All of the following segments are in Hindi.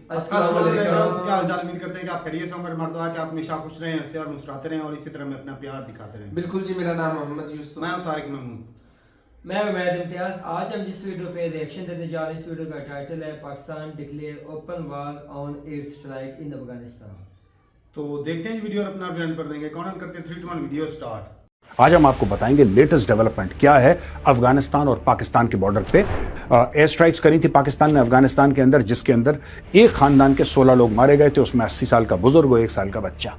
अस्सलाम वालेकुम। क्या हाल चाल, उम्मीद करते हैं कि आप खैरियत से होंगे। मर्दवा कि आप हमेशा खुश रहें, हंसते और मुस्कुराते रहें और इसी तरह में अपना प्यार दिखाते रहें। बिल्कुल जी, मेरा नाम मोहम्मद यूसुफ। मैं हूं तारिक महमूद। मैं उमैद इम्तियाज। आज हम जिस वीडियो पे रिएक्शन देने जा रहे हैं, इस वीडियो का टाइटल है Pakistan declare open war on air strike in Afghanistan. तो देखते हैं वीडियो और अपना रिव्यू कर देंगे। कौन करते 3 2 1 वीडियो स्टार्ट। आज हम आपको बताएंगे लेटेस्ट डेवलपमेंट क्या है अफगानिस्तान और पाकिस्तान के बॉर्डर पे। एयर स्ट्राइक्स करी थी पाकिस्तान ने अफगानिस्तान के अंदर, जिसके अंदर एक खानदान के 16 लोग मारे गए थे, उसमें 80 साल का बुजुर्ग और 1 साल का बच्चा,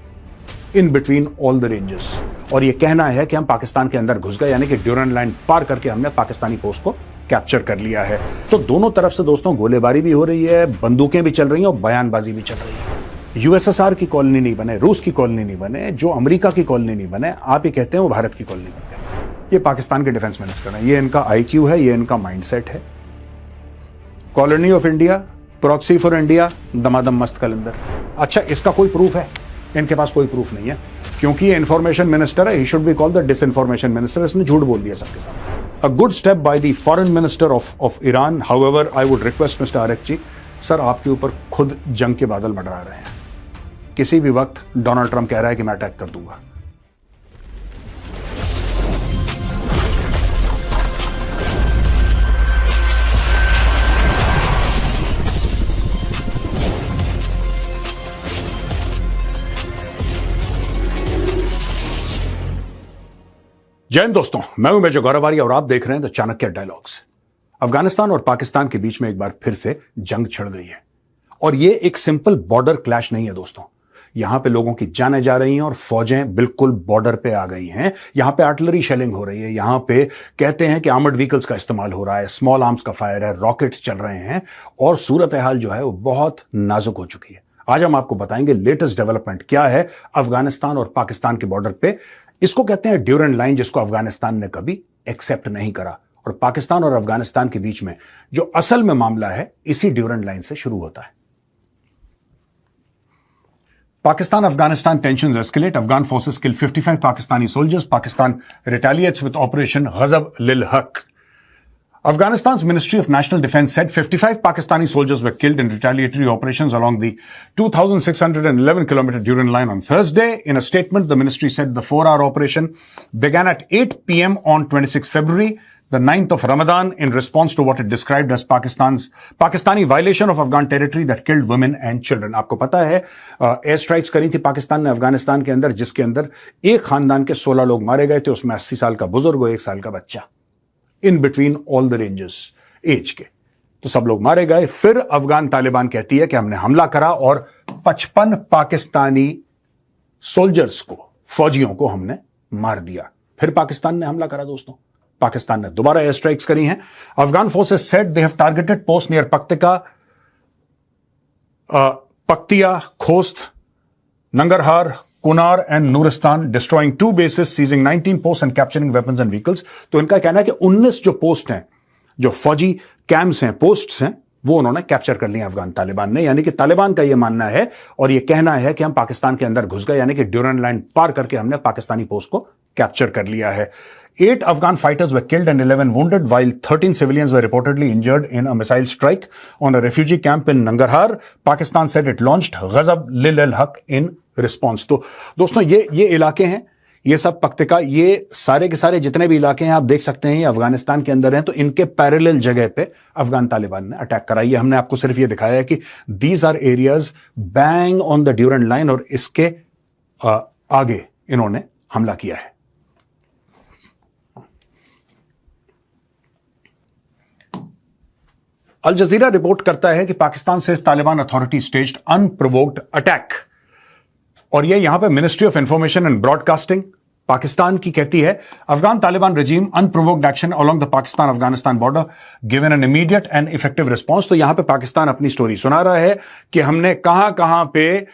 in between all the ranges. और यह कहना है कि हम पाकिस्तान के अंदर घुस गए, यानी कि ड्यूरन लाइन पार करके हमने पाकिस्तानी पोस्ट को कैप्चर कर लिया है। तो दोनों तरफ से दोस्तों गोलीबारी भी हो रही है, बंदूकें भी चल रही हैं और बयानबाजी भी चल रही है। यूएसएसआर की कॉलोनी नहीं बने, रूस की कॉलोनी नहीं बने, जो अमेरिका की कॉलोनी नहीं बने, आप ही कहते हैं वो भारत की कॉलोनी बन गए। ये पाकिस्तान के डिफेंस मिनिस्टर हैं, ये इनका आईक्यू है, ये इनका माइंडसेट है। Colony of India, proxy for India, Damadam Mast Qalandar. अच्छा, इसका कोई प्रूफ है? इनके पास कोई प्रूफ नहीं है, क्योंकि ये इंफॉर्मेशन मिनिस्टर है। He should be called the disinformation minister. इसने झूठ बोल दिया सबके सामने। A good step by the foreign minister of Iran. However I would request mister Arif ji, sir आपके ऊपर खुद जंग के बादल मंडरा रहे हैं। किसी भी वक्त डोनाल्ड ट्रंप कह रहा है कि मैं अटैक कर दूंगा। जय हिंद दोस्तों, मैं हूं मेजर गौरवारी और आप देख रहे हैं द चाणक्य डायलॉग्स। अफगानिस्तान और पाकिस्तान के बीच में एक बार फिर से जंग छिड़ गई है, और ये एक सिंपल बॉर्डर क्लैश नहीं है दोस्तों। यहां पे लोगों की जानें जा रही हैं और फौजें बिल्कुल बॉर्डर पे आ गई हैं। यहां पे आर्टिलरी शेलिंग हो रही है, यहां पे कहते हैं कि आर्मर्ड व्हीकल्स का इस्तेमाल हो रहा है, स्मॉल आर्म्स का फायर है, रॉकेट्स चल रहे हैं, और सूरत हाल जो है वो बहुत नाजुक हो चुकी है। आज हम आपको बताएंगे लेटेस्ट डेवलपमेंट क्या है अफगानिस्तान और पाकिस्तान के बॉर्डर पे। इसको कहते हैं ड्यूरन लाइन, जिसको अफगानिस्तान ने कभी एक्सेप्ट नहीं करा। और पाकिस्तान और अफगानिस्तान के बीच में जो असल में मामला है, इसी ड्यूरन लाइन से शुरू होता है। Pakistan Afghanistan tensions escalate. Afghan forces kill 55 Pakistani soldiers. Pakistan retaliates with Operation Ghazab Lil Haq. Afghanistan's Ministry of National Defense said 55 Pakistani soldiers were killed in retaliatory operations along the 2,611-kilometer Durand line on Thursday. In a statement, the ministry said the 4-hour operation began at 8 p.m. on 26 February, the 9th of Ramadan, in response to what it described as Pakistani violation of Afghan territory that killed women and children. आपको पता है एयर स्ट्राइक्स करी थी पाकिस्तान ने अफगानिस्तान के अंदर, जिसके अंदर एक खानदान के 16 लोग मारे गए थे, उसमें 80 साल का बुजुर्ग और 1 साल का बच्चा, in between all the ranges age के। तो सब लोग मारे गए। फिर अफगान तालिबान कहती है कि हमने हमला करा और 55 पाकिस्तानी सोल्जर्स को, फौजियों को हमने मार दिया। फिर पाकिस्तान ने हमला करा दोस्तों, पाकिस्तान ने दोबारा एयर स्ट्राइक्स करी हैं। Afghan forces said they have targeted post near Paktia, Khost, Nangarhar, Kunar and Nuristan, destroying 2 bases, seizing 19 post and capturing weapons and vehicles. तो इनका कहना है कि 19 जो पोस्ट हैं, जो फौजी कैंप्स हैं, पोस्ट्स हैं, वो उन्होंने कैप्चर कर लिए अफगान तालिबान ने। यानी कि तालिबान का यह मानना है और यह कहना है कि हम पाकिस्तान के अंदर घुस गए, यानी कि ड्यूरन लाइन पार करके हमने पाकिस्तानी पोस्ट को कैप्चर कर लिया है। 8 Afghan fighters were killed and 11 wounded, while 13 civilians were reportedly injured in a missile strike on a refugee camp in Nangarhar. Pakistan said it launched Ghazab Lil Haq in response. तो दोस्तों ये इलाके हैं, ये सब पक्तिका, ये सारे के सारे जितने भी इलाके हैं आप देख सकते हैं, ये अफगानिस्तान के अंदर हैं। तो इनके पैरेलल जगह पे अफगान तालिबान ने अटैक कराई है। हमने आपको सिर्फ ये दिखाया है कि these are areas bang on the Durand line, और इसके आगे इन्होंने हमला किया है। अल जजीरा रिपोर्ट करता है कि पाकिस्तान से Taliban authority staged unprovoked attack, और ये यहां पे ministry of information and broadcasting Pakistan की कहती है Afghan Taliban regime unprovoked action along the Pakistan Afghanistan border given an immediate and effective response. तो यहां पे पाकिस्तान अपनी स्टोरी सुना रहा है कि हमने कहां कहां पे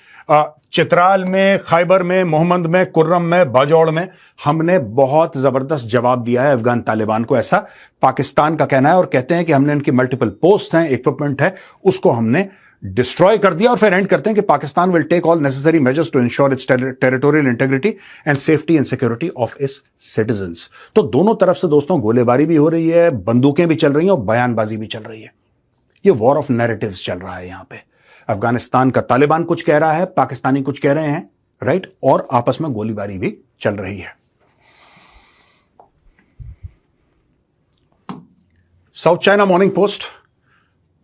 चित्राल में, खैबर में, मोहम्मद में, कुर्रम में, बाजौड़ में हमने बहुत जबरदस्त जवाब दिया है अफगान तालिबान को, ऐसा पाकिस्तान का कहना है। और कहते हैं कि हमने इनकी मल्टीपल पोस्ट हैं, इक्विपमेंट है, उसको हमने डिस्ट्रॉय कर दिया। और फिर एंड करते हैं कि Pakistan will take all necessary measures to ensure its territorial integrity and safety and security of its citizens. तो दोनों तरफ से दोस्तों गोलीबारी भी हो रही है, बंदूकें भी चल रही हैं और बयानबाजी भी चल रही है। ये वॉर ऑफ नैरेटिव्स चल रहा है यहां पे। अफगानिस्तान का तालिबान कुछ कह रहा है, पाकिस्तानी कुछ कह रहे हैं, राइट, और आपस में गोलीबारी भी चल रही है। South China morning post,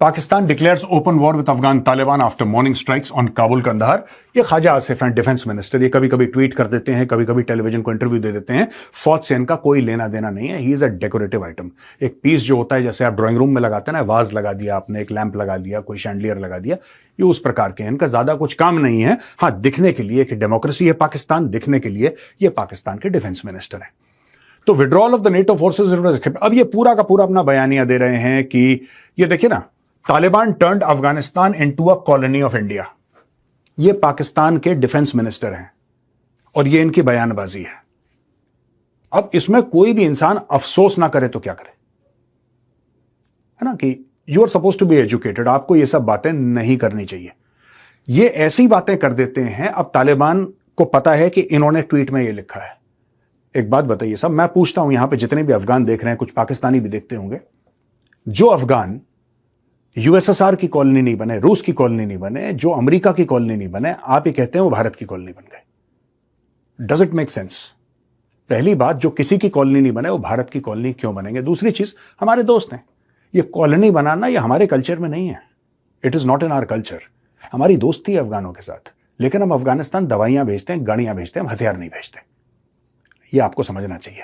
Pakistan declares open war with Afghan Taliban after morning strikes on Kabul Kandahar. ये ख्वाजा आसिफ हैं, डिफेंस मिनिस्टर, ये कभी कभी ट्वीट कर देते हैं, कभी कभी टेलीविजन को इंटरव्यू दे देते हैं। फौज से इनका कोई लेना देना नहीं है, he is a decorative item. एक पीस जो होता है, जैसे आप ड्राइंग रूम में लगाते हैं ना, वाज लगा दिया आपने, एक लैंप लगा दिया, कोई शैंडलियर लगा दिया, ये उस प्रकार के हैं। इनका ज्यादा कुछ काम नहीं है। हाँ, दिखने के लिए कि डेमोक्रेसी है पाकिस्तान, दिखने के लिए ये पाकिस्तान के डिफेंस मिनिस्टर हैं। तो withdrawal of the NATO forces, अब ये पूरा का पूरा अपना बयानिया दे रहे हैं कि ये देखिए ना, Taliban turned Afghanistan into a colony of India. ये पाकिस्तान के डिफेंस मिनिस्टर हैं और ये इनकी बयानबाजी है। अब इसमें कोई भी इंसान अफसोस ना करे तो क्या करे, है ना, कि you are suppose to be educated, आपको ये सब बातें नहीं करनी चाहिए। ये ऐसी बातें कर देते हैं। अब तालिबान को पता है कि इन्होंने ट्वीट में ये लिखा है। एक बात बताइए साहब, मैं पूछता हूं, यहां पे जितने भी अफगान देख रहे हैं, कुछ पाकिस्तानी भी देखते होंगे, जो अफगान यूएसएसआर की कॉलोनी नहीं बने, रूस की कॉलोनी नहीं बने, जो अमेरिका की कॉलोनी नहीं बने, आप ये कहते हैं वो भारत की कॉलोनी बन गए। Does it make sense? पहली बात, जो किसी की कॉलोनी नहीं बने वो भारत की कॉलोनी क्यों बनेंगे? दूसरी चीज, हमारे दोस्त हैं, ये कॉलोनी बनाना ये हमारे कल्चर में नहीं है। It is not in our culture. हमारी दोस्ती है अफगानों के साथ, लेकिन हम अफगानिस्तान दवाइयां भेजते हैं, गाड़ियां भेजते हैं, हम हथियार नहीं भेजते। ये आपको समझना चाहिए।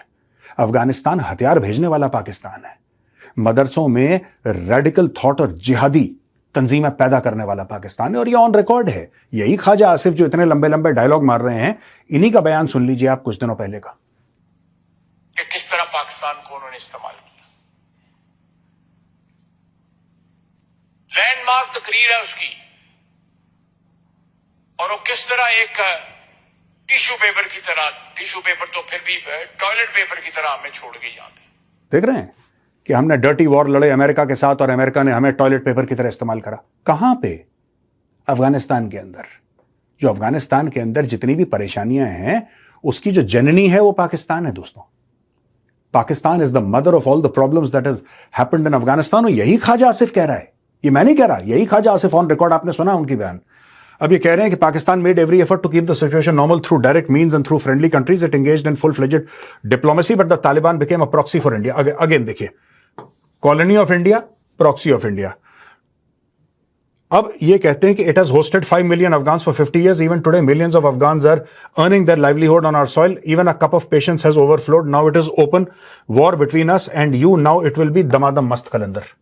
अफगानिस्तान हथियार भेजने वाला पाकिस्तान है, मदरसों में रेडिकल थॉट और जिहादी तंजीमें पैदा करने वाला पाकिस्तान है, और ये ऑन रिकॉर्ड है। यही ख्वाजा आसिफ जो इतने लंबे लंबे डायलॉग मार रहे हैं, इन्हीं का बयान सुन लीजिए आप कुछ दिनों पहले का, कि किस तरह पाकिस्तान को उन्होंने इस्तेमाल किया। लैंडमार्क तकरीर है उसकी, और वो किस तरह एक टिश्यू पेपर की तरह, टिश्यू पेपर तो फिर भी टॉयलेट पेपर की तरह हमें छोड़ गई। यहां पे देख रहे हैं कि हमने डर्टी वॉर लड़े अमेरिका के साथ और अमेरिका ने हमें टॉयलेट पेपर की तरह इस्तेमाल करा। कहां पे? अफगानिस्तान के अंदर। जो अफगानिस्तान के अंदर जितनी भी परेशानियां हैं, उसकी जो जननी है वो पाकिस्तान है दोस्तों। Pakistan is the mother of all the problems that has happened in Afghanistan. और यही ख्वाजा आसिफ कह रहा है, ये मैं नहीं कह रहा, यही ख्वाजा आसिफ ऑन रिकॉर्ड, आपने सुना उनकी बयान। अब ये कह रहे हैं कि Pakistan made every effort to keep the situation normal through direct means and through friendly countries. It engaged in full fledged diplomacy but the Taliban became a proxy for India. Again देखिए, colony of India, proxy of India. अब ये कहते हैं कि it has hosted 5 million Afghans for 50 years. Even today millions of Afghans are earning their livelihood on our soil. Even a cup of patience has overflowed. Now it is open war between us and you. Now it will be दमादम मस्त कलंदर।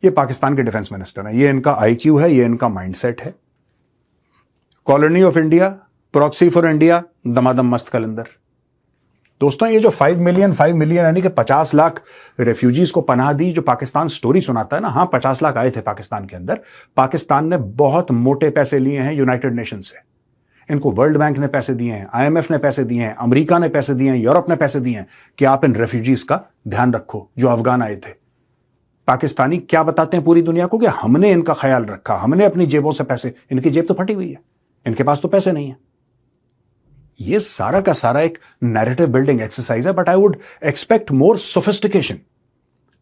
ये पाकिस्तान के डिफेंस मिनिस्टर हैं, ये इनका आईक्यू है, ये इनका माइंडसेट है। Colony of India, proxy for India, Damadam Mast Qalandar. दोस्तों, ये जो 5 million यानी कि 50 लाख रेफ्यूजीज को पनाह दी, जो पाकिस्तान स्टोरी सुनाता है ना, हाँ 50 लाख आए थे पाकिस्तान के अंदर। पाकिस्तान ने बहुत मोटे पैसे लिए हैं यूनाइटेड नेशन से। इनको वर्ल्ड बैंक ने पैसे दिए हैं, IMF ने पैसे दिए हैं, अमेरिका ने पैसे दिए हैं, यूरोप ने पैसे दिए हैं कि आप इन रेफ्यूजीज का ध्यान रखो जो अफगान आए थे। पाकिस्तानी क्या बताते हैं पूरी दुनिया को कि हमने इनका ख्याल रखा, हमने अपनी जेबों से पैसे, इनकी जेब तो फटी हुई है, इनके पास तो पैसे नहीं है। ये सारा का सारा एक नैरेटिव बिल्डिंग एक्सरसाइज है, but I would expect more sophistication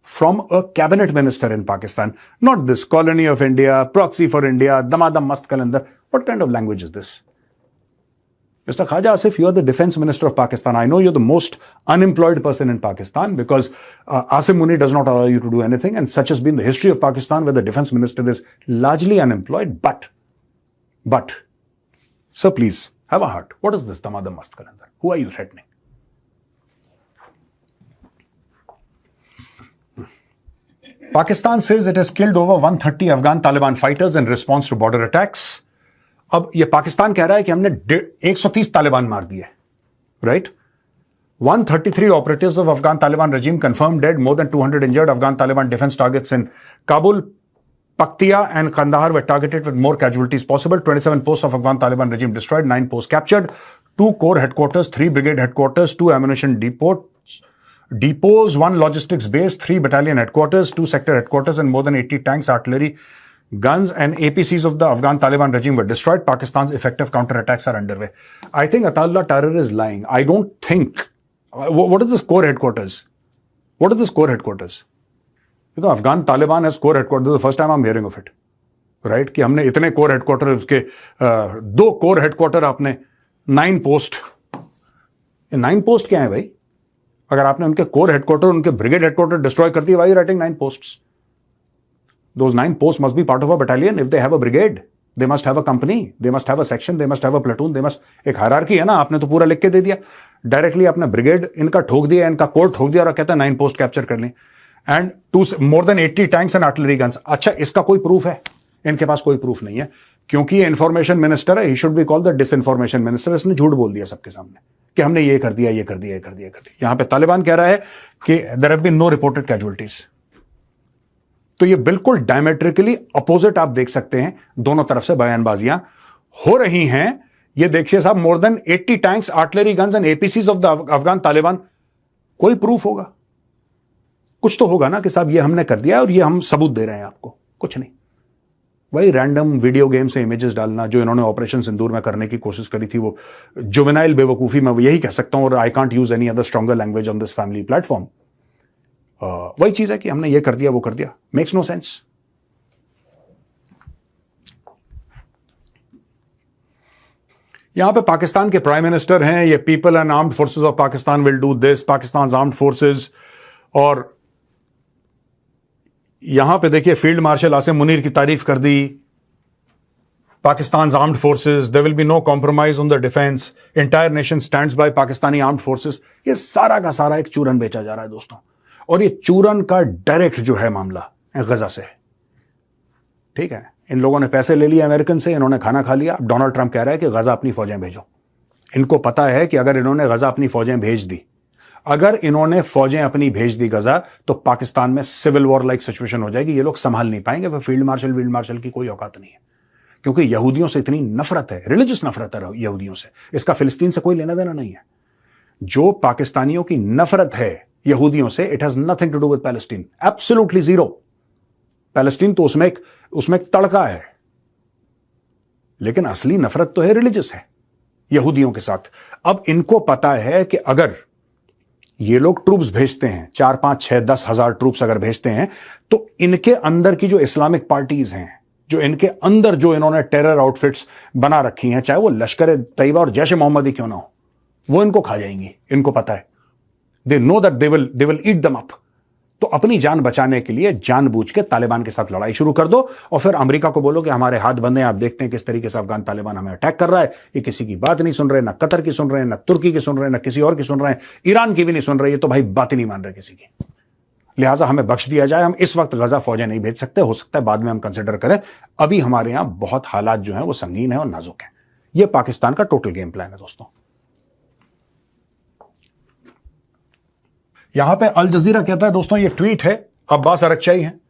from a cabinet minister in Pakistan, not this colony of India, proxy for India, Damadam Mast Qalandar. What kind of language is this? Mr. Khaja Asif, you are the defense minister of Pakistan. I know you're the most unemployed person in Pakistan because Asim Munir does not allow you to do anything, and such has been the history of Pakistan, where the defense minister is largely unemployed. But, sir, please have a heart. What is this Damadam Mast Kalandar? Who are you threatening? Pakistan says it has killed over 130 Afghan Taliban fighters in response to border attacks. अब ये पाकिस्तान कह रहा है कि हमने 130 तालिबान मार दिए, right? 133 operatives of Afghan Taliban regime confirmed dead, more than 200 injured. Afghan Taliban defense targets in Kabul, Paktia and Kandahar were targeted with more casualties possible. 27 posts of Afghan Taliban regime destroyed, 9 posts captured, 2 corps headquarters, 3 brigade headquarters, 2 ammunition depots, 1 logistics base, 3 battalion headquarters, 2 sector headquarters, and more than 80 tanks, artillery, guns and APCs of the Afghan Taliban regime were destroyed. Pakistan's effective counterattacks are underway. I think Ataullah Tahrir is lying. I don't think. What is this core headquarters? What is this core headquarters? तो Afghan Taliban has core headquarter, first time I am hearing of it, right, कि हमने इतने कोर हेडक्वार्टर, उसके 2 कोर हेडक्वार्टर आपने 9 पोस्ट, 9 पोस्ट क्या है भाई? अगर आपने उनके कोर हेडक्वार्टर, उनके ब्रिगेड हेडक्वार्टर डिस्ट्रॉय कर दिया, why writing 9 posts? Those 9 posts must be part of a battalion. If they have a brigade, they must have a company, they must have a section, they must have a platoon, they must, एक हायरार्की है ना, आपने तो पूरा लिख के दे दिया डायरेक्टली, आपने ब्रिगेड इनका ठोक दिया, इनका कोर ठोक दिया और कहता है 9 पोस्ट कैप्चर कर लें and more than 80 tanks and artillery guns. अच्छा, इसका कोई प्रूफ है? इनके पास कोई प्रूफ नहीं है, क्योंकि ये इंफॉर्मेशन मिनिस्टर है, he should be called the disinformation minister. इसने झूठ बोल दिया सबके सामने कि हमने ये कर दिया, ये कर दिया, ये कर दिया, ये कर दिया। यहां पे तालिबान कह रहा है कि there have been no reported casualties. तो ये बिल्कुल डायमेट्रिकली अपोजिट आप देख सकते हैं, दोनों तरफ से बयानबाजियां हो रही हैं। ये देखिए साहब, more than 80 tanks, artillery guns and APCs of the Afghan Taliban. कोई प्रूफ होगा? कुछ तो होगा ना कि साहब ये हमने कर दिया और ये हम सबूत दे रहे हैं आपको। कुछ नहीं, वही रैंडम वीडियो गेम से इमेजेस डालना जो इन्होंने ऑपरेशन सिंदूर में करने की कोशिश करी थी, वो जुवेनाइल बेवकूफी, मैं यही कह सकता हूं, और I can't use any other stronger language on this family platform. वही चीज है कि हमने ये कर दिया, वो कर दिया, मेक्स नो सेंस। यहां पे पाकिस्तान के प्राइम मिनिस्टर हैं, ये people and armed forces of Pakistan will do this, Pakistan armed forces. और यहां पे देखिए फील्ड मार्शल आसिम मुनीर की तारीफ कर दी, Pakistan armed forces, there will be no compromise on the defence, entire nation stands by Pakistani armed forces. ये सारा का सारा एक चूरन बेचा जा रहा है दोस्तों, और ये चूरन का डायरेक्ट जो है मामला गजा से है। ठीक है, इन लोगों ने पैसे ले लिए अमेरिकन से, इन्होंने खाना खा लिया। अब डोनाल्ड ट्रंप कह रहा है कि गजा अपनी फौजें भेजो। इनको पता है कि अगर इन्होंने गजा अपनी फौजें भेज दी, अगर इन्होंने फौजें अपनी भेज दी गजा, तो पाकिस्तान में सिविल वॉर लाइक सिचुएशन हो जाएगी। ये लोग संभाल नहीं पाएंगे। वह फील्ड मार्शल की कोई औकात नहीं है, क्योंकि यहूदियों से इतनी नफरत है, रिलीजियस नफरत है यहूदियों से। इसका फिलिस्तीन से कोई लेना देना नहीं है। जो पाकिस्तानियों की नफरत है यहूदियों से, it has nothing to do with Palestine, absolutely zero. Palestine तो उसमें एक तड़का है, लेकिन असली नफरत तो है, रिलीजियस है यहूदियों के साथ। अब इनको पता है कि अगर ये लोग ट्रूप्स भेजते हैं, 4, 5, 6, 10 हजार ट्रूप्स अगर भेजते हैं, तो इनके अंदर की जो इस्लामिक पार्टीज हैं, जो इनके अंदर जो इन्होंने टेरर आउटफिट्स बना रखी हैं, चाहे वो लश्कर तैयबा और जैश मोहम्मद ही क्यों ना हो, वो इनको खा जाएंगी। इनको पता है, they know that they will eat them up. तो अपनी जान बचाने के लिए जानबूझ के तालिबान के साथ लड़ाई शुरू कर दो, और फिर अमेरिका को बोलो कि हमारे हाथ बंधे हैं, आप देखते हैं किस तरीके से अफगान तालिबान हमें अटैक कर रहा है। ये किसी की बात नहीं सुन रहे, ना कतर की सुन रहे हैं, ना तुर्की की सुन रहे हैं, ना किसी और की सुन रहे हैं, ईरान की भी नहीं सुन रहे। ये तो भाई बात ही नहीं मान रहे किसी की। लिहाजा हमें बख्श दिया जाए। हम इस वक्त गजा फौजें नहीं भेज सकते, हो सकता है बाद में हम कंसिडर करें। अभी हमारे यहां बहुत हालात जो हैं वो संगीन है और नाजुक है। यह पाकिस्तान का टोटल गेम प्लान है दोस्तों। यहां पे अल जजीरा कहता है दोस्तों, ये ट्वीट है, अब्बास अरक्ची हैं।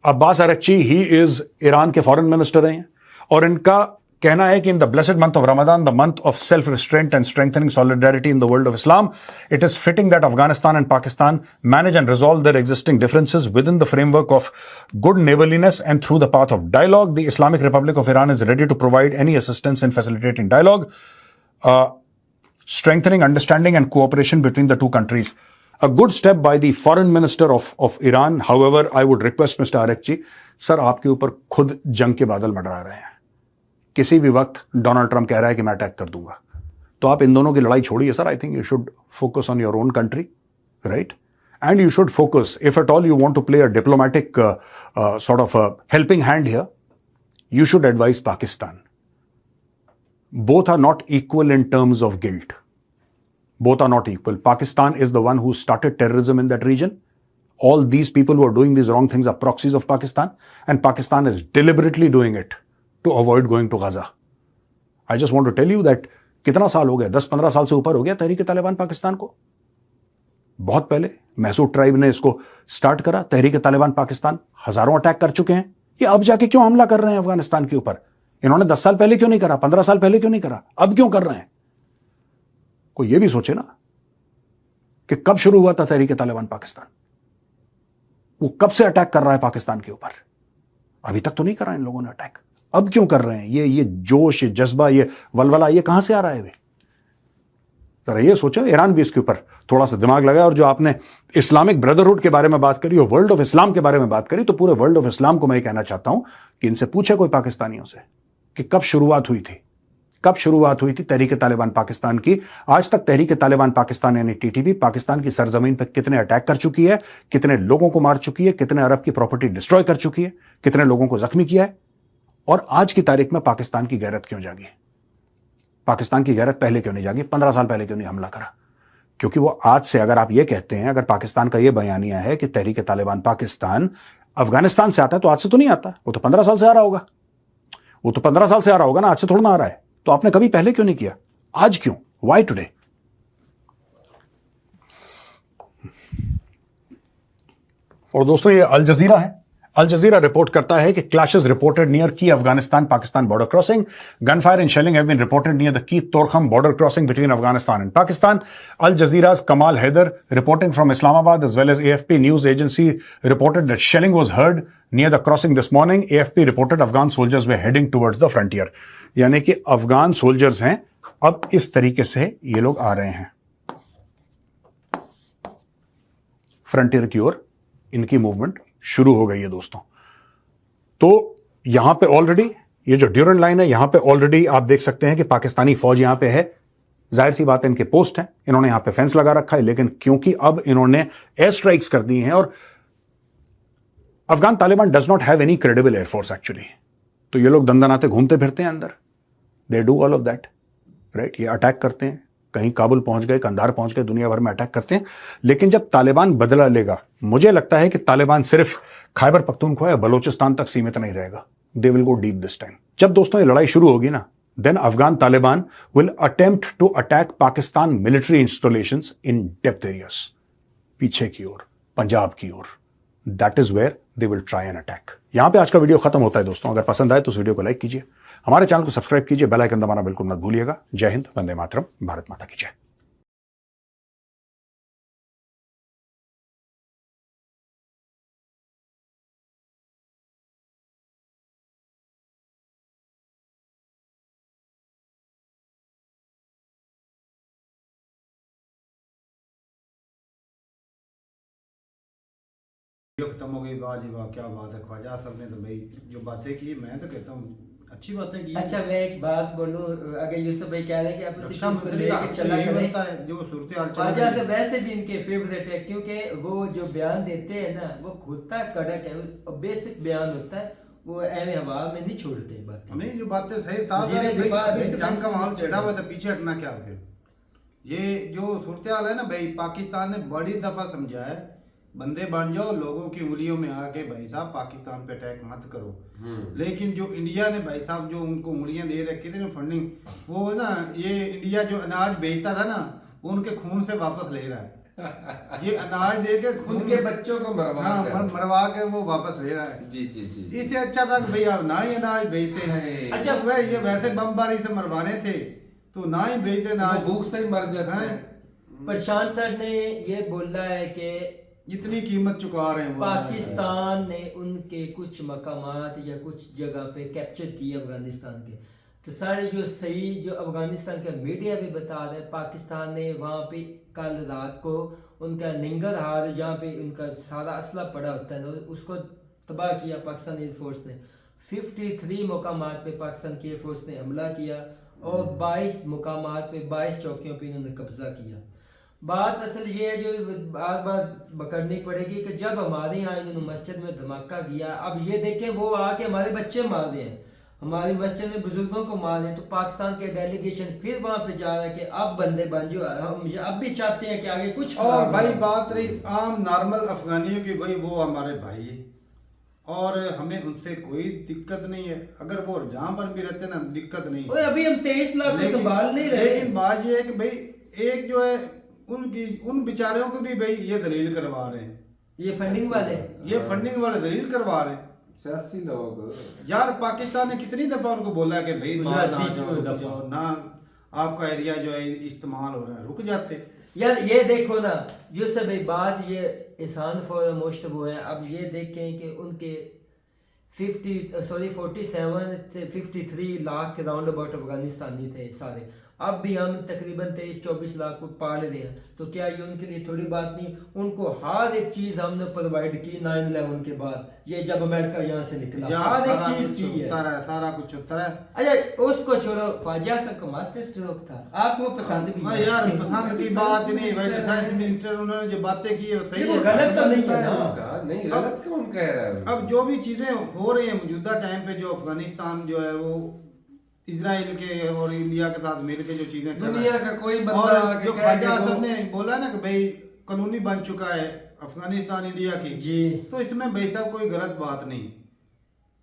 Abbas Araghchi he is Iran के फॉरेन मिनिस्टर हैं, और इनका कहना है कि in the blessed month of Ramadan, the month of self restraint and strengthening solidarity in the world of Islam, it is fitting that Afghanistan and Pakistan manage and resolve their existing differences within the framework of good neighbourliness and through the path of dialogue. The Islamic Republic of Iran is ready to provide any assistance in facilitating dialogue, strengthening understanding and cooperation between the two countries. A good step by the foreign minister of Iran. However, I would request Mr. Arakchi, sir आपके ऊपर खुद जंग के बादल मंडरा रहे हैं। किसी भी वक्त डोनाल्ड ट्रंप कह रहा है कि मैं अटैक कर दूंगा, तो आप इन दोनों की लड़ाई छोड़िए sir. I think you should focus on your own country, right? And you should focus, if at all you want to play a diplomatic sort of a helping hand here, you should advise Pakistan. Both are not equal in terms of guilt. Both are not equal. Pakistan is the one who started terrorism in that region. All these people who are doing these wrong things are proxies of Pakistan, and Pakistan is deliberately doing it to avoid going to Gaza. I just want to tell you that कितना साल हो गया, 10-15 साल से ऊपर हो गया तहरीक तालिबान पाकिस्तान को। बहुत पहले महसूद ट्राइब ने इसको स्टार्ट करा। तहरीक तालिबान पाकिस्तान हजारों अटैक कर चुके हैं। ये अब जाके क्यों हमला कर रहे हैं अफगानिस्तान के ऊपर? इन्होंने 10 साल पहले क्यों नहीं करा, 15 साल पहले क्यों नहीं करा, अब क्यों कर रहे हैं? कोई ये भी सोचे ना कि कब शुरू हुआ था तहरीक तालिबान पाकिस्तान, वो कब से अटैक कर रहा है पाकिस्तान के ऊपर? अभी तक तो नहीं करा इन लोगों ने अटैक, अब क्यों कर रहे हैं? ये जोश, ये जज्बा, ये वलवला, ये कहां से आ रहा है? जरा ये सोचो, ईरान भी इसके ऊपर थोड़ा सा दिमाग लगाए। और जो आपने इस्लामिक ब्रदरहुड के बारे में बात करी और वर्ल्ड ऑफ इस्लाम के बारे में बात करी, तो पूरे वर्ल्ड ऑफ इस्लाम को मैं कहना चाहता हूं कि इनसे पूछे कोई पाकिस्तानियों से कि कब शुरुआत हुई थी, कब शुरुआत हुई थी तहरीक तालिबान पाकिस्तान की। आज तक तहरीक तालिबान पाकिस्तान यानी टीटीपी पाकिस्तान की सरजमीन पर कितने अटैक कर चुकी है, कितने लोगों को मार चुकी है, कितने अरब की प्रॉपर्टी डिस्ट्रॉय कर चुकी है, कितने लोगों को जख्मी किया है। और आज की तारीख में पाकिस्तान की गैरत क्यों जागी? पाकिस्तान की गैरत पहले क्यों नहीं जागी? 15 साल पहले क्यों नहीं हमला करा? क्योंकि वो आज से, अगर आप ये कहते हैं, अगर पाकिस्तान का ये बयानिया है कि तहरीक तालिबान पाकिस्तान अफगानिस्तान से आता है, तो आज से तो नहीं आता, वो तो 15 साल से आ रहा होगा, वो तो 15 साल से आ रहा होगा ना, आज से थोड़ा ना आ रहा है। तो आपने कभी पहले क्यों नहीं किया? आज क्यों? Why today? और दोस्तों, ये अल जजीरा है। अल जजीरा रिपोर्ट करता है कि clashes reported near key Afghanistan Pakistan border crossing, gunfire and shelling have been reported near the key Torkham border crossing between Afghanistan and Pakistan. Al Jazeera's Kamal Haider reporting from Islamabad as well as AFP news agency reported that shelling was heard near the crossing this morning. AFP reported Afghan soldiers were heading towards the frontier. यानी कि अफगान सोल्जर्स हैं, अब इस तरीके से ये लोग आ रहे हैं फ्रंटियर की ओर, इनकी मूवमेंट शुरू हो गई है दोस्तों. तो यहां पे ऑलरेडी ये जो ड्यूरन लाइन है, यहां पे ऑलरेडी आप देख सकते हैं कि पाकिस्तानी फौज यहां पे है. जाहिर सी बात है, इनके पोस्ट हैं, इन्होंने यहां पे फेंस लगा रखा है. लेकिन क्योंकि अब इन्होंने एयर स्ट्राइक्स कर दी हैं और Afghan Taliban does not have any credible air force actually, तो ये लोग दंदनाते घूमते फिरते हैं अंदर. They do all of that, right. ये अटैक करते हैं, कहीं काबुल पहुंच गए, कंधार पहुंच गए, दुनिया भर में अटैक करते हैं. लेकिन जब तालिबान बदला लेगा, मुझे लगता है कि तालिबान सिर्फ खैबर पख्तूनख्वा या बलोचिस्तान तक सीमित नहीं रहेगा. They will go deep this time. जब दोस्तों ये लड़ाई शुरू होगी ना, then Afghan Taliban will attempt to attack Pakistan military installations in depth areas. पीछे की ओर, पंजाब की ओर. That is where they will try and attack. यहां पे आज का वीडियो खत्म होता है दोस्तों. अगर पसंद आए तो इस वीडियो को लाइक कीजिए, हमारे चैनल को सब्सक्राइब कीजिए, बेल आइकन दबाना बिल्कुल मत भूलिएगा. जय हिंद, वंदे मातरम, भारत माता की जय. वीडियो खत्म हो गई. वाह जी वाह, क्या बात है. ख्वाजा साहब ने तो भाई जो बातें की, मैं तो कहता हूँ अच्छी बातें की. अच्छा, मैं एक बात बोलूं, अगर यूसुफ भाई कह रहे हैं कि आप उसी रक्षा चीज को मंत्री का लेके चला यही करें, बनता है जो सूरत हाल चल ख्वाजा रही से है. वैसे भी इनके फेवरेट है, क्योंकि वो जो बयान देते हैं ना, वो होता है कड़क है, वो बेसिक बयान होता है, वो एवं हवा में नहीं छोड़ते बातें. नहीं, जो बातें सही साफ वज़ीर है दिफा भाई. मिंटू जंग का फैंस माहौल मिनिस्टर छेड़ा हुआ है, तो पीछे हटना क्या फिर. ये जो सूरत हाल है ना भाई, पाकिस्तान ने बड़ी दफा समझा है, बंदे बन जाओ, लोगों की उंगलियों में आके भाई साहब पाकिस्तान पे अटैक मत करो. लेकिन जो इंडिया ने भाई साहब जो उनको उंगलियां दे रखी थी ना, फंडिंग, वो ना, ये इंडिया जो अनाज बेचता था ना, वो उनके खून से वापस ले रहा है. ये अनाज दे के उनके बच्चों को मरवा के वो वापस ले रहा है. जी जी जी. इससे अच्छा था कि भाई आप ना ही अनाज बेचते हैं. अच्छा, वह ये वैसे बमबारी से मरवाने थे तो ना ही बेचते, ना वो भूख से ही मर जाते हैं. प्रशांत सर ने ये बोला है कि इतनी कीमत चुका रहे हैं वो. पाकिस्तान ने उनके कुछ मकामात या कुछ जगह पे कैप्चर किए अफगानिस्तान के. तो सारे जो सही, जो अफगानिस्तान का मीडिया भी बता रहा है, पाकिस्तान ने वहाँ पे कल रात को उनका निंगरहार, जहाँ पे उनका सारा असला पड़ा होता है, उसको तबाह किया पाकिस्तान एयरफोर्स ने. 53 मुकामात पे पाकिस्तान की एयरफोर्स ने हमला किया और 22 मुकामात पे 22 चौकियों पे इन्होंने कब्जा किया. बात असल ये है, जो बार बार पकड़नी पड़ेगी, कि जब हमारे यहाँ इन्होंने मस्जिद में धमाका किया, अब ये देखें वो आके हमारे बच्चे मार रहे हैं, हमारी मस्जिद में बुजुर्गों को मार रहे हैं. तो पाकिस्तान के डेलीगेशन फिर वहाँ पे जा रहा है कि अब बंदे बन जो, हम अब भी चाहते हैं कि आगे कुछ. और भाई बात रही आम नॉर्मल अफगानियों की, भाई वो हमारे भाई है और हमें उनसे कोई दिक्कत नहीं है. अगर वो जहाँ पर भी रहते ना, दिक्कत नहीं है. अभी हम 23 लाख को संभाल नहीं रहे. लेकिन बात ये है कि भाई एक जो है उनकी, उन बेचारों को भी भाई ये दलील करवा रहे हैं, ये फंडिंग वाले, ये फंडिंग वाले दलील करवा रहे हैं. सियासी लोग यार, पाकिस्तान ने कितनी दफा उनको बोला है कि भाई बाहर ना जाओ, ना आपका एरिया जो है इस्तेमाल हो रहा है, रुक जाते. यार ये देखो ना यूसुफ भाई, बात ये एहसान फॉर मुश्तबो है. अब ये देखें कि उनके 47 से 53 लाख के राउंड अबाउट अफगानिस्तानी थे सारे. अब भी हम तकरीबन 23-24 लाख को पाल रहे हैं, तो क्या ये उनके लिए थोड़ी बात नहीं? उनको हर एक चीज हमने प्रोवाइड की 9/11 के बाद, ये जब अमेरिका यहाँ से निकला हर एक चीज की है। सारा कुछ उत्तर है। अच्छा उसको छोड़ो, ख्वाजा साहब का मास्टर स्ट्रोक था, आपको पसंद भी है? यार पसंद की बात नहीं भाई, डिफेंस मिनिस्टर उन्होंने जो बातें की है वो सही है। गलत तो नहीं है ना? नहीं गलत कौन कह रहा है? अब जो भी चीजें हो रही है मौजूदा टाइम पे, जो अफगानिस्तान जो है वो इजराइल के और इंडिया के साथ मिलकर जो चीजें कर रहा है। दुनिया का कोई बंदा और आके जो कहे ख्वाजा कि वो- साहब ने बोला ना कि भाई कानूनी बन चुका है अफगानिस्तान इंडिया की, जी। तो इसमें भाई साहब कोई गलत बात नहीं।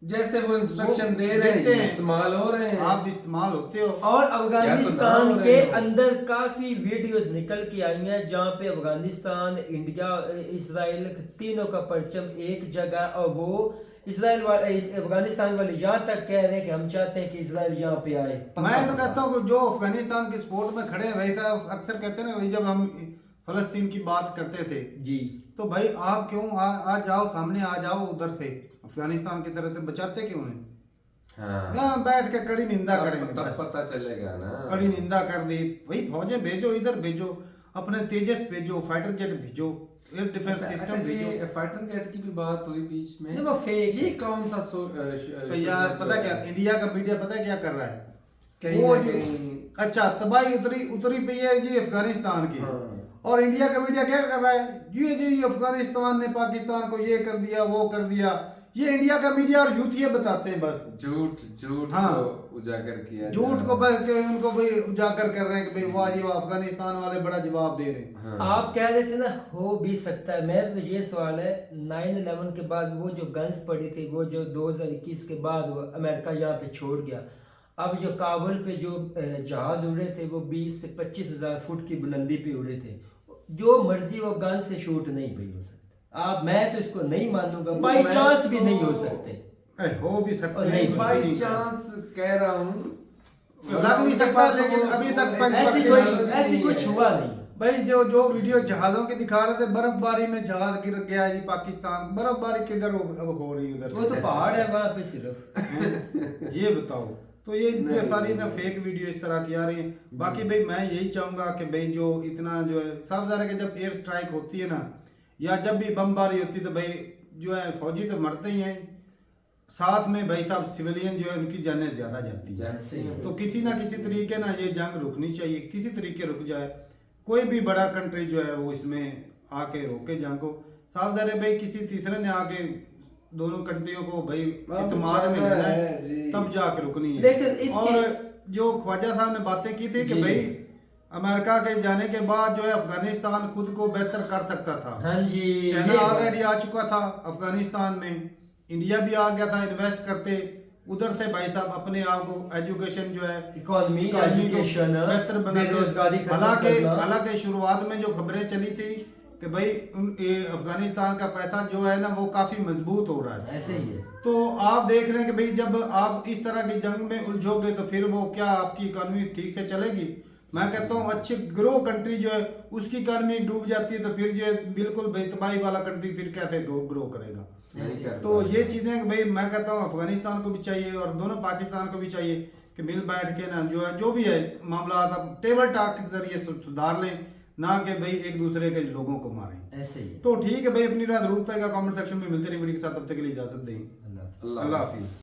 जैसे वो इंस्ट्रक्शन वो दे रहे देते हैं, हैं। इस्तेमाल हो रहे हैं। आप इस्तेमाल होते हो। और या तो अफगानिस्तान ना हो के रहे हो। अंदर काफी वीडियोस निकल के आई हैं जहाँ पे अफगानिस्तान, इंडिया, इसराइल तीनों का परचम एक जगह, और वो इसराइल वाले अफगानिस्तान वाले यहाँ तक कह रहे हैं कि हम चाहते हैं कि इसराइल यहाँ पे आए। मैं तो कहता हूँ कि जो अफगानिस्तान के सपोर्ट में खड़े हैं भाई साहब, अक्सर कहते हैं ना भाई, जब हम फलस्तीन की बात करते थे जी, तो भाई आप क्यों आ जाओ, सामने आ जाओ उधर से, अफगानिस्तान की तरफ से बचाते क्यों हैं? हाँ। यहाँ बैठ के कड़ी निंदा तब करेंगे, तब बस पता चलेगा ना। कड़ी निंदा कर दी भाई, फौजें भेजो, इधर भेजो, अपने तेजस भेजो, फाइटर जेट भेजो, एयर डिफेंस अच्छा, सिस्टम भेजो। ये फाइटर जेट की भी बात हुई बीच में। नहीं, वो फेक ये है। कौन सा तो यार पता क्या इंडिया का मीडिया पता है क्या कर रहा है? कहीं वो ना जो- कहीं। अच्छा तबाही उतरी पई है जी अफगानिस्तान की। हाँ। और इंडिया का मीडिया क्या कर रहा है? ये जी अफगानिस्तान ने पाकिस्तान को ये कर दिया, वो कर दिया। ये इंडिया का मीडिया और यूथ ये बताते हैं बस। झूठ हाँ। को उजागर किया जा झूठ रहा को है। बस के उनको भाई उजागर कर रहे हैं कि भाई वाह जी वाह, अफगानिस्तान वाले बड़ा जवाब दे रहे हैं। हाँ। आप कह रहे थे ना हो भी सकता है। मेरा तो ये सवाल है, 9/11 के बाद वो जो गन्स पड़ी थी, वो जो 2021 के बाद वो अमेरिका यहाँ पे छोड़ गया, अब जो काबुल पे जो जहाज उड़े थे वो 20 से 25 हजार फुट की बुलंदी पे उड़े थे। जो मर्जी वो गन से शूट नहीं भी हो सकता। आप मैं तो इसको नहीं मानूंगा, बाई मैं चांस भी तो- नहीं हो सकते। हो भी सकते नहीं, हैं, बाई नहीं चांस कह रहा हूँ, लग भी सकता है, लेकिन अभी तक ऐसी कुछ हुआ नहीं। भाई जो वीडियो जहाजों की दिखा रहे थे, बर्फबारी में जहाज गिर गया जी पाकिस्तान। बर्फबारी किधर अब हो रही है उधर वो तो पहाड़ है वहां पे सिर्फ। ये बताओ, तो ये नहीं, सारी ना नहीं। फेक वीडियो इस तरह की आ रही है। बाकी भाई मैं यही चाहूंगा कि भाई जो इतना जो है साफ ज़ाहिर है कि जब एयर स्ट्राइक होती है ना, या जब भी बमबारी होती है, तो भाई जो है फौजी तो मरते ही हैं, साथ में भाई साहब सिविलियन जो है उनकी जानें ज्यादा जाती है। जानते हैं। तो किसी ना किसी तरीके ना ये जंग रुकनी चाहिए, किसी तरीके रुक जाए। कोई भी बड़ा कंट्री जो है वो इसमें आके रोके जंग को। साफ ज़ाहिर है भाई किसी तीसरे ने आके दोनों कंट्रियों को भाई इत्तेमाद में लेना है, जी। तब जाके रुकनी है। लेकिन इसके- और जो ख्वाजा साहब ने बातें की थी कि जी। भाई अमेरिका के जाने के बाद जो है अफगानिस्तान खुद को बेहतर कर सकता था। हाँ जी, चाइना ये बात- ऑलरेडी आ चुका था अफगानिस्तान में, इंडिया भी आ गया था इन्वेस्ट करते। उधर से भाई साहब अपने आप को एजुकेशन जो है इकोनॉमी, इकोनॉमी को एजुकेशन, बेहतर बना बेरोजगारी खत्म करना। हालांकि शुरुआत में जो खबरें चली थी कि भाई ये अफगानिस्तान का पैसा जो है ना वो काफी मजबूत हो रहा है। ऐसे ही है। तो आप देख रहे हैं कि भाई जब आप इस तरह की जंग में उलझोगे तो फिर वो क्या आपकी इकोनॉमी ठीक से चलेगी? मैं कहता हूँ अच्छी ग्रो कंट्री जो है उसकी इकोनॉमी डूब जाती है तो फिर जो है बिल्कुल बेतबाही वाला कंट्री फिर कैसे ग्रो करेगा? नहीं कर तो पाए। ये चीजें भाई मैं कहता हूँ अफगानिस्तान को भी चाहिए और दोनों पाकिस्तान को भी चाहिए कि मिल बैठ के ना जो है जो भी है मामला टेबल टॉक के जरिए सुधार लें, ना कि भाई एक दूसरे के लोगों को मारें। ऐसे ही। तो ठीक है भाई, अपनी रात जरूर कमेंट सेक्शन में मिलते रहिए वीडियो के साथ, तब तक के लिए इजाजत दें। अल्लाह। अल्लाह अल्लाह हाफिज।